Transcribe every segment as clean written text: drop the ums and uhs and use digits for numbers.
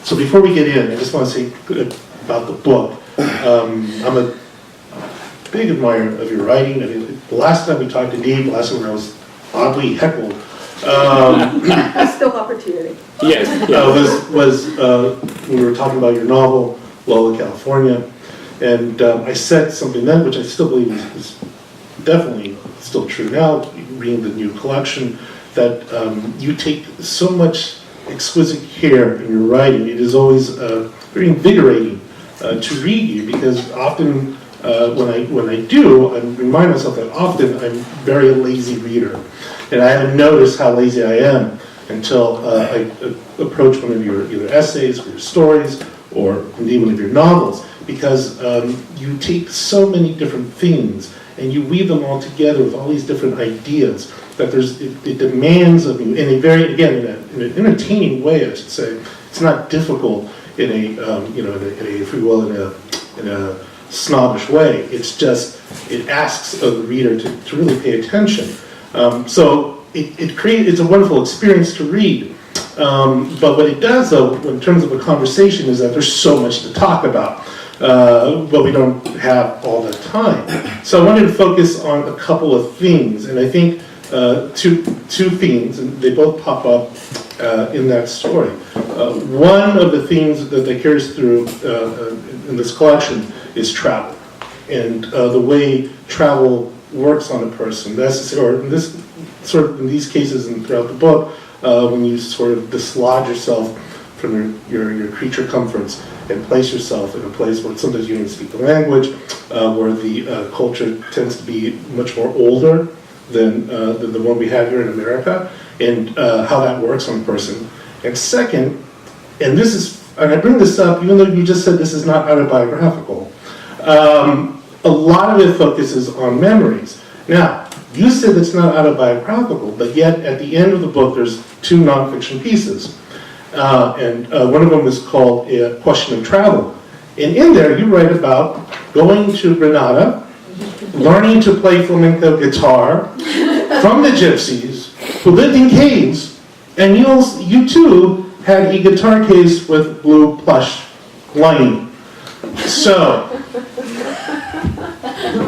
So before we get in, I just want to say about the book. I'm a big admirer of your writing. I mean, the last time we talked to Dave, the last time I was oddly heckled. There's still opportunity. Yes. Was we were talking about your novel, Lola, California, and I said something then, which I still believe is definitely still true now, reading the new collection, that you take so much exquisite care in your writing. It is always very invigorating to read you, because often when I do, I remind myself that often I'm very lazy reader, and I haven't noticed how lazy I am until I approach one of your either essays or your stories, or indeed one of your novels, because you take so many different themes and you weave them all together with all these different ideas that it demands of you in a very, again, in an entertaining way, I should say. It's not difficult in a, if we will, in a snobbish way. It's just, it asks of the reader to really pay attention. So it's a wonderful experience to read. But what it does, though, in terms of a conversation, is that there's so much to talk about. But we don't have all the time. So I wanted to focus on a couple of things, and I think two themes, and they both pop up in that story. One of the themes that carries through in this collection is travel, and the way travel works on a person. Or in this in these cases and throughout the book, when you sort of dislodge yourself from your creature comforts and place yourself in a place where sometimes you don't even speak the language, where the culture tends to be much more older than the one we have here in America, and how that works on a person. And second, and I bring this up even though you just said this is not autobiographical, a lot of it focuses on memories. Now, you said it's not autobiographical, but yet at the end of the book there's two nonfiction pieces. And one of them is called A Question of Travel. And in there you write about going to Granada, learning to play flamenco guitar from the gypsies who lived in caves, and you too had a guitar case with blue plush lining. So,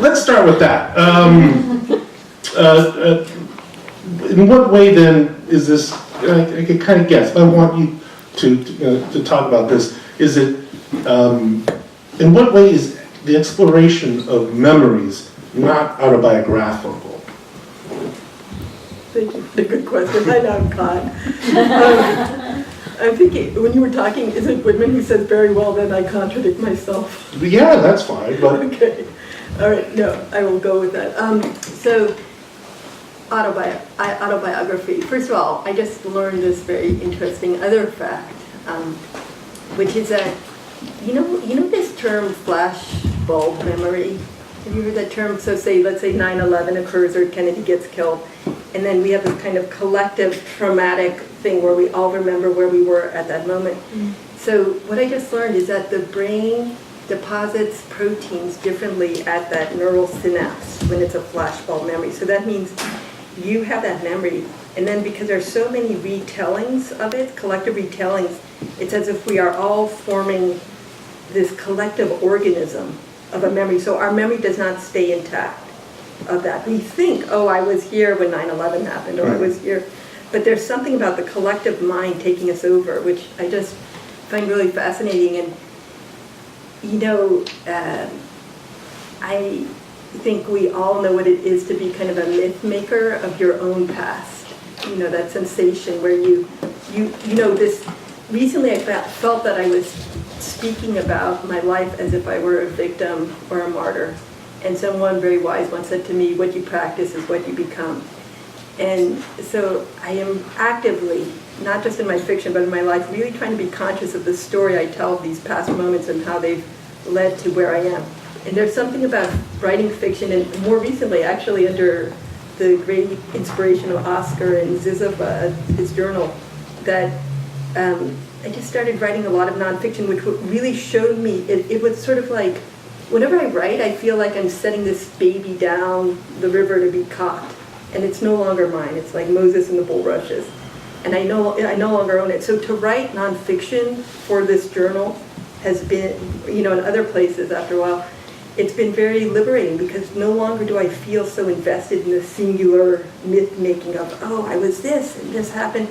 let's start with that. In what way then is this, I can kind of guess, but I want you to talk about this. Is it, in what way is the exploration of memories not autobiographical? Thank you for the good question. I know I'm caught. I'm thinking, when you were talking, is it Whitman who says very well that I contradict myself? Yeah, that's fine. But Okay. All right, no, I will go with that. So, autobiography. First of all, I just learned this very interesting other fact, which is that, you know this term flash bulb memory? Have you heard that term? So let's say 9/11 occurs or Kennedy gets killed, and then we have this kind of collective traumatic thing where we all remember where we were at that moment. So what I just learned is that the brain deposits proteins differently at that neural synapse when it's a flashbulb memory. So that means you have that memory, and then because there's so many retellings of it, collective retellings, it's as if we are all forming this collective organism of a memory. So our memory does not stay intact of that. We think, oh, I was here when 9/11 happened, or I was here. But there's something about the collective mind taking us over, which I just find really fascinating. And, I think we all know what it is to be kind of a myth maker of your own past. That sensation where this, recently I felt that I was speaking about my life as if I were a victim or a martyr. And someone very wise once said to me, what you practice is what you become. And so I am actively, not just in my fiction, but in my life, really trying to be conscious of the story I tell of these past moments and how they've led to where I am. And there's something about writing fiction, and more recently, actually, under the great inspiration of Oscar and ZYZZYVA, his journal, that I just started writing a lot of nonfiction, which really showed me, it was sort of like, whenever I write, I feel like I'm setting this baby down the river to be caught. And it's no longer mine. It's like Moses and the bulrushes. and I no longer own it. So to write nonfiction for this journal has been, in other places after a while, it's been very liberating because no longer do I feel so invested in the singular myth making of, oh, I was this and this happened.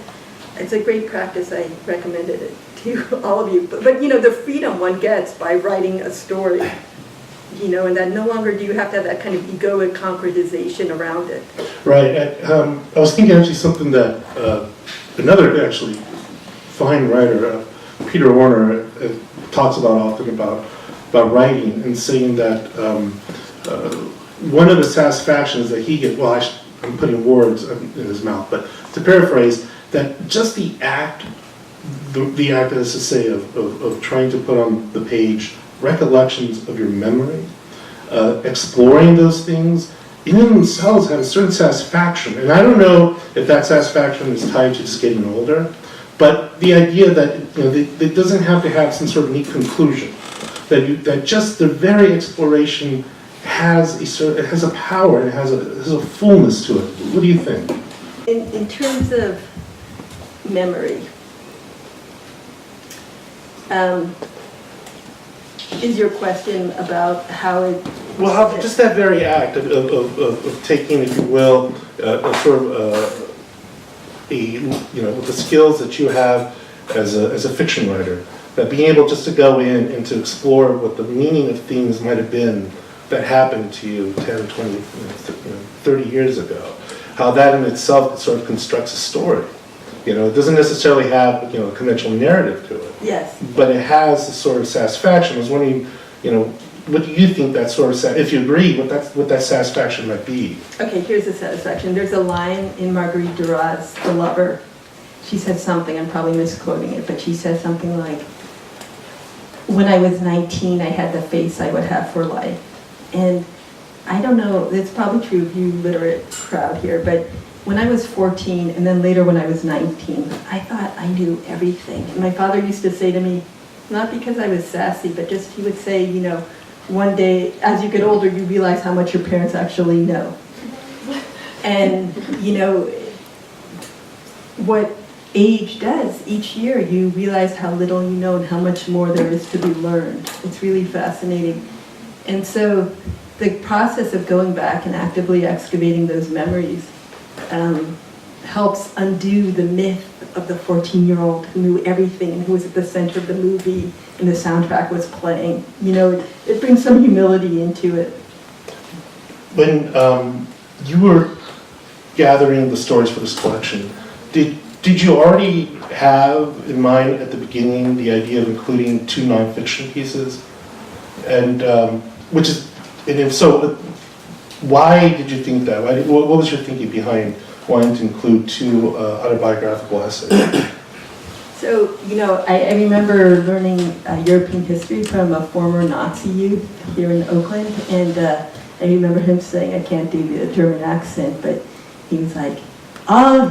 It's a great practice. I recommended it to all of you. But the freedom one gets by writing a story, and that no longer do you have to have that kind of egoic concretization around it. Right. I was thinking actually something that another actually fine writer, Peter Warner, talks about often about writing and saying that one of the satisfactions that he gets, well, I'm putting words in his mouth, but to paraphrase, that just the act, as to say, of trying to put on the page recollections of your memory, exploring those things, in themselves have a certain satisfaction. And I don't know if that satisfaction is tied to just getting older, but the idea that it doesn't have to have some sort of neat conclusion, that just the very exploration has a power, it has a fullness to it. What do you think? In terms of memory, is your question about how it? Well, just that very act of taking, if you will, with the skills that you have as a fiction writer, that being able just to go in and to explore what the meaning of things might have been that happened to you 10, 20, 30 years ago, how that in itself sort of constructs a story. It doesn't necessarily have a conventional narrative to it. Yes. But it has a sort of satisfaction. I was wondering, what do you think that sort of, if you agree, what that satisfaction might be? Okay, here's the satisfaction. There's a line in Marguerite Duras' The Lover. She said something, I'm probably misquoting it, but she said something like, when I was 19, I had the face I would have for life. And I don't know, it's probably true of you literate crowd here, but when I was 14, and then later when I was 19, I thought I knew everything. And my father used to say to me, not because I was sassy, but just he would say, one day, as you get older, you realize how much your parents actually know. And, what age does, each year you realize how little you know and how much more there is to be learned. It's really fascinating. And so the process of going back and actively excavating those memories helps undo the myth of the 14-year-old who knew everything and who was at the center of the movie and the soundtrack was playing. It brings some humility into it. When you were gathering the stories for this collection, did you already have in mind at the beginning the idea of including 2 nonfiction pieces? And if so, why did you think that? What was your thinking behind wanting to include 2 autobiographical essays? So, I remember learning European history from a former Nazi youth here in Oakland, and I remember him saying, I can't do the German accent, but he was like, I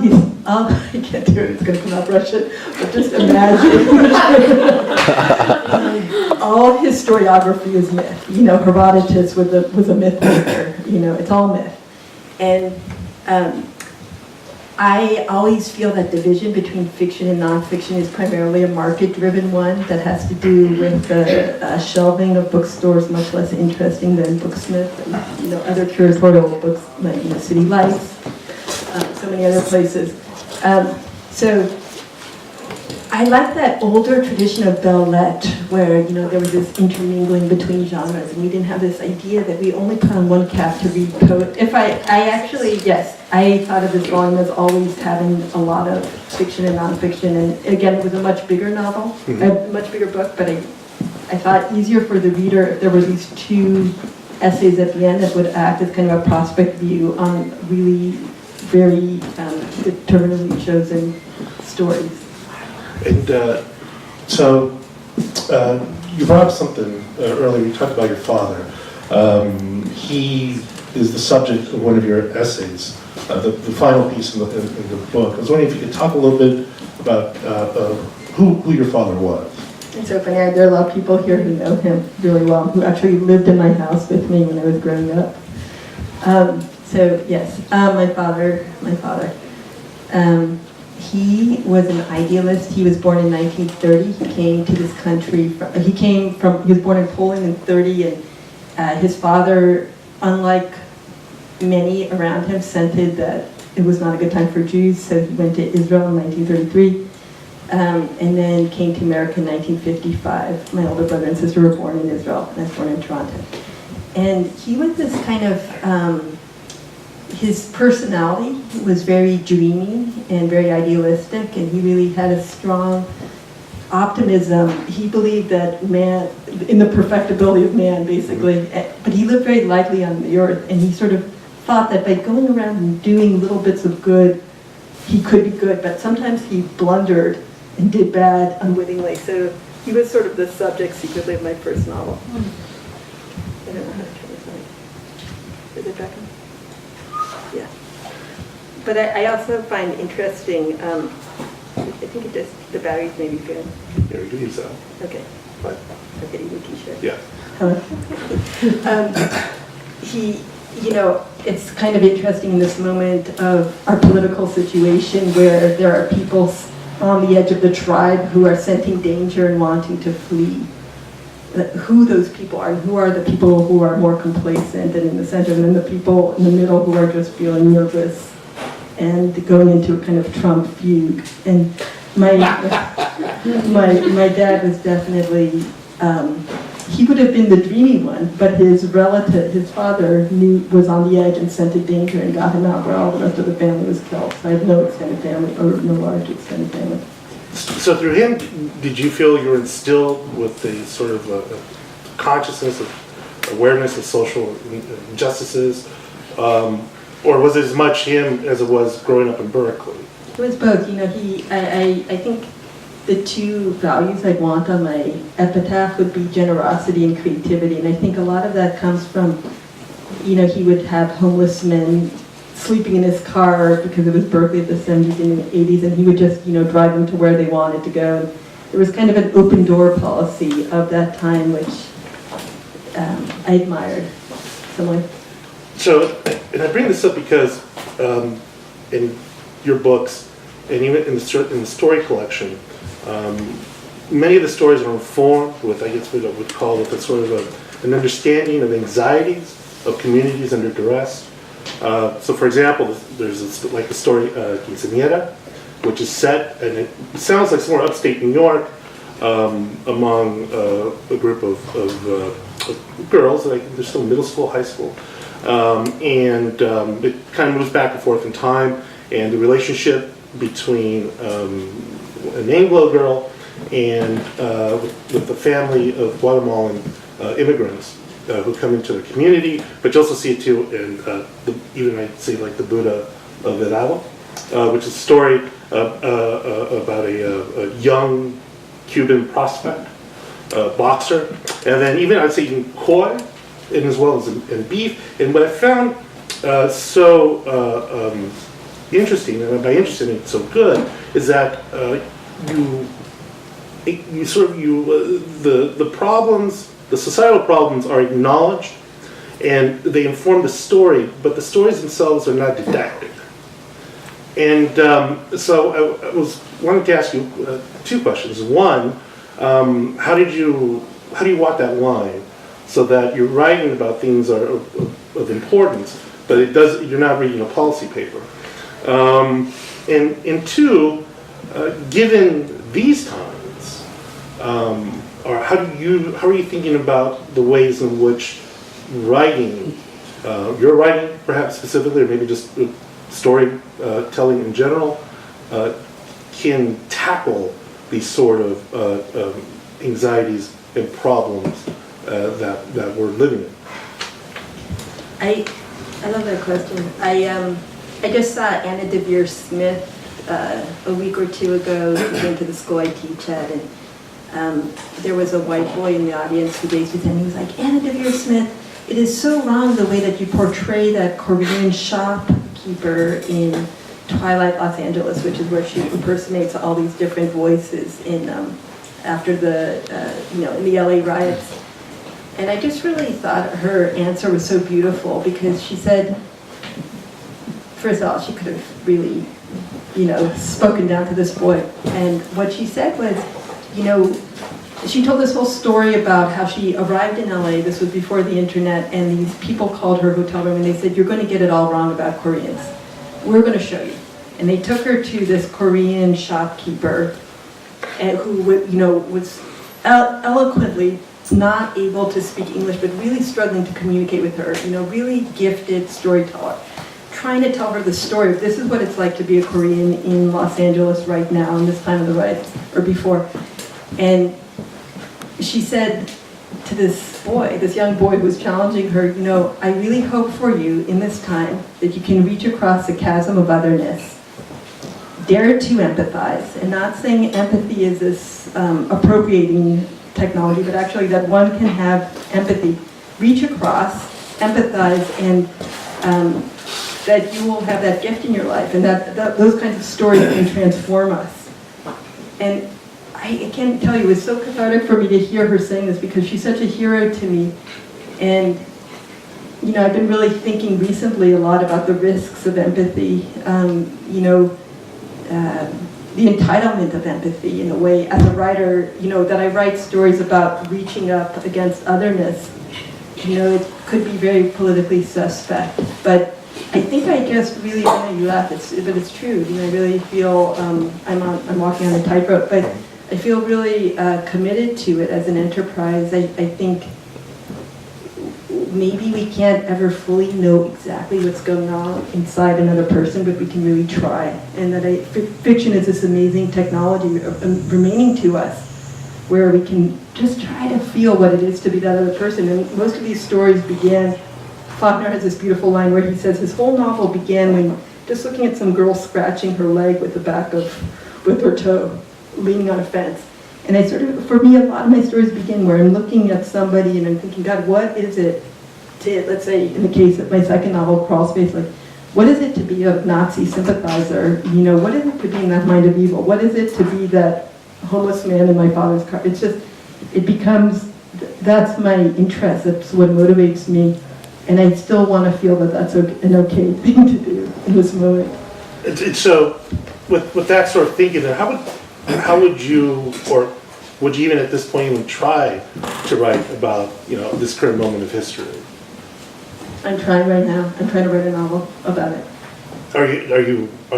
can't do it, it's going to come out Russian, but just imagine. All historiography is myth. Herodotus was a myth maker. It's all myth. And I always feel that division between fiction and nonfiction is primarily a market-driven one that has to do with the shelving of bookstores, much less interesting than Booksmith and other curatorial books like City Lights, so many other places. So I like that older tradition of belles lettres where there was this intermingling between genres, and we didn't have this idea that we only put on one cap to read poet. I thought of this volume as always having a lot of fiction and nonfiction, and again, it was a much bigger novel, a much bigger book, but I thought easier for the reader if there were these 2 essays at the end that would act as kind of a prospect view on really very determinedly chosen stories. And so you brought up something earlier. You talked about your father. He is the subject of one of your essays, the final piece in the book. I was wondering if you could talk a little bit about who your father was. It's so funny. There are a lot of people here who know him really well, who actually lived in my house with me when I was growing up. So yes, my father. he was an idealist. He was born in 1930. He came to this country. He was born in Poland in 30, and his father, unlike many around him, scented that it was not a good time for Jews, so he went to Israel in 1933, and then came to America in 1955. My older brother and sister were born in Israel, and I was born in Toronto. And he was this kind of, his personality was very dreamy and very idealistic, and he really had a strong optimism. He believed that man, in the perfectibility of man, basically, but he lived very lightly on the earth, and he sort of thought that by going around and doing little bits of good, he could be good, but sometimes he blundered and did bad unwittingly. So he was sort of the subject secretly of my first novel. I don't know how to turn this on. Is it back on? Yeah. But I also find interesting, I think it just, the batteries may be failing. Yeah, we do use that. Okay. But, Okay, you t-shirt. yeah. He, you know, it's kind of interesting in this moment of our political situation where there are people on the edge of the tribe who are scenting danger and wanting to flee. Who those people are, and who are the people who are more complacent and in the center, and then the people in the middle who are just feeling nervous and going into a kind of Trump fugue. And my dad was definitely, he would have been the dreamy one, but his relative, his father, was on the edge and scented danger and got him out where all the rest of the family was killed. So I have no extended family, or no large extended family. So through him, did you feel you were instilled with the sort of consciousness of awareness of social injustices, or was it as much him as it was growing up in Berkeley? It was both. You know, I think the two values I'd want on my epitaph would be generosity and creativity, and I think a lot of that comes from, you know, he would have homeless men sleeping in his car because it was Berkeley of the 70s and 80s, and he would just, you know, drive them to where they wanted to go. And there was kind of an open door policy of that time, which I admired. So, and I bring this up because in your books, and even in the story collection, many of the stories are informed with, I guess what I would call it, a sort of an understanding of anxieties of communities under duress. So, for example, there's like the story Quinceañera, which is set, and it sounds like somewhere upstate New York, among a group of girls, like they're still middle school, high school, and it kind of moves back and forth in time, and the relationship between an Anglo girl and with the family of Guatemalan immigrants who come into the community, but you also see it too in even I'd say like the Buddha of Villalon, which is a story about a young Cuban prospect, boxer, and then even I'd say in koi, and as well as in beef. And what I found so interesting, and by interesting it's so good, is that the problems, the societal problems are acknowledged, and they inform the story, but the stories themselves are not didactic. And so I wanted to ask you two questions. One, how do you walk that line so that you're writing about things of importance, but you're not reading a policy paper? And two, given these times, or how are you thinking about the ways in which writing, your writing perhaps specifically, or maybe just storytelling in general, can tackle these sort of anxieties and problems that we're living in? I love that question. I just saw Anna DeVere Smith a week or two ago. She came to the school I teach at, and there was a white boy in the audience who raised his hand. He was like, "Anna DeVere Smith, it is so wrong the way that you portray that Korean shopkeeper in Twilight Los Angeles," which is where she impersonates all these different voices in after the in the LA riots. And I just really thought her answer was so beautiful, because she said, first of all, she could have really spoken down to this boy. And what she said was, she told this whole story about how she arrived in LA, this was before the internet, and these people called her hotel room and they said, "You're going to get it all wrong about Koreans. We're going to show you." And they took her to this Korean shopkeeper who was eloquently not able to speak English, but really struggling to communicate with her, really gifted storyteller, trying to tell her the story of this is what it's like to be a Korean in Los Angeles right now in this time of the rights, or before. And she said to this young boy who was challenging her, "I really hope for you in this time that you can reach across the chasm of otherness. Dare to empathize," and not saying empathy is this appropriating technology, but actually that one can have empathy. Reach across, empathize, and that you will have that gift in your life, and that those kinds of stories can transform us. And I can't tell you, it was so cathartic for me to hear her saying this because she's such a hero to me. And I've been really thinking recently a lot about the risks of empathy. The entitlement of empathy, in a way, as a writer, that I write stories about reaching up against otherness. It could be very politically suspect, but I think I just really, I know you laugh, but it's true. I really feel I'm walking on a tightrope, but I feel really committed to it as an enterprise. I think maybe we can't ever fully know exactly what's going on inside another person, but we can really try. And that fiction is this amazing technology remaining to us, where we can just try to feel what it is to be that other person. And most of these stories began, Faulkner has this beautiful line where he says his whole novel began when just looking at some girl scratching her leg with her toe, leaning on a fence. And for me, a lot of my stories begin where I'm looking at somebody and I'm thinking, God, what is it to, let's say, in the case of my second novel, Crawl Space, like, what is it to be a Nazi sympathizer? What is it to be in that mind of evil? What is it to be that homeless man in my father's car? It's just, it becomes, that's my interest, that's what motivates me. And I still want to feel that that's an okay thing to do in this moment. So, with that sort of thinking, then how would you, or would you even at this point even try to write about, this current moment of history? I'm trying right now. I'm trying to write a novel about it. Are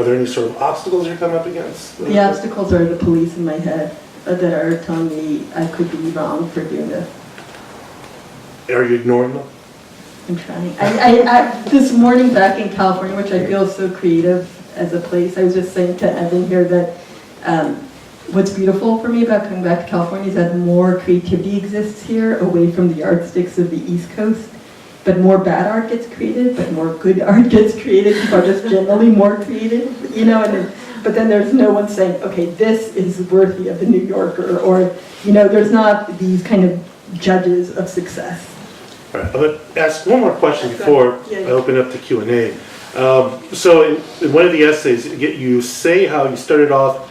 there any sort of obstacles you're coming up against? The obstacles are the police in my head that are telling me I could be wrong for doing this. Are you ignoring them? I'm trying. I this morning back in California, which I feel is so creative as a place, I was just saying to Evan here that what's beautiful for me about coming back to California is that more creativity exists here, away from the yardsticks of the East Coast. But more bad art gets created, but more good art gets created. People are just generally more creative, but then there's no one saying, okay, this is worthy of the New Yorker, or, there's not these kind of judges of success. All right, I'm going to ask one more question before I open up to Q&A. So in one of the essays, you say how you started off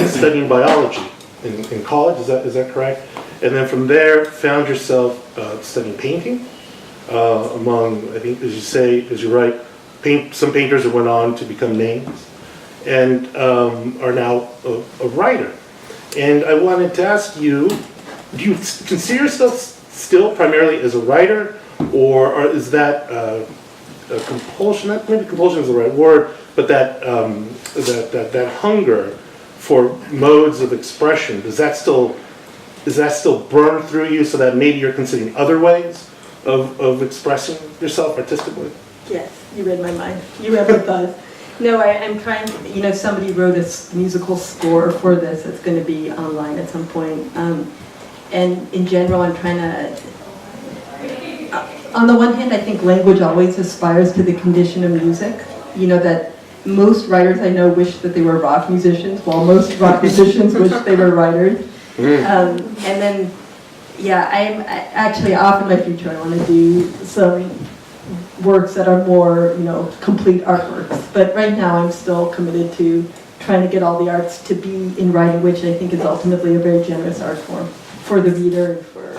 studying biology in college, is that correct? And then from there, found yourself studying painting. Among, I think, as you write, some painters that went on to become names and are now a writer. And I wanted to ask you, do you consider yourself still primarily as a writer, or is that a compulsion? Maybe compulsion is the right word, but that hunger for modes of expression, does that still burn through you, so that maybe you're considering other ways of expressing yourself artistically? Yes, you read my mind. You empathize. No, I'm trying to, somebody wrote a musical score for this that's going to be online at some point. And in general, I'm trying to, on the one hand, I think language always aspires to the condition of music. That most writers I know wish that they were rock musicians, while most rock musicians wish they were writers. And then, I'm actually off in my future. I want to do some works that are more, complete artworks. But right now, I'm still committed to trying to get all the arts to be in writing, which I think is ultimately a very generous art form for the reader and for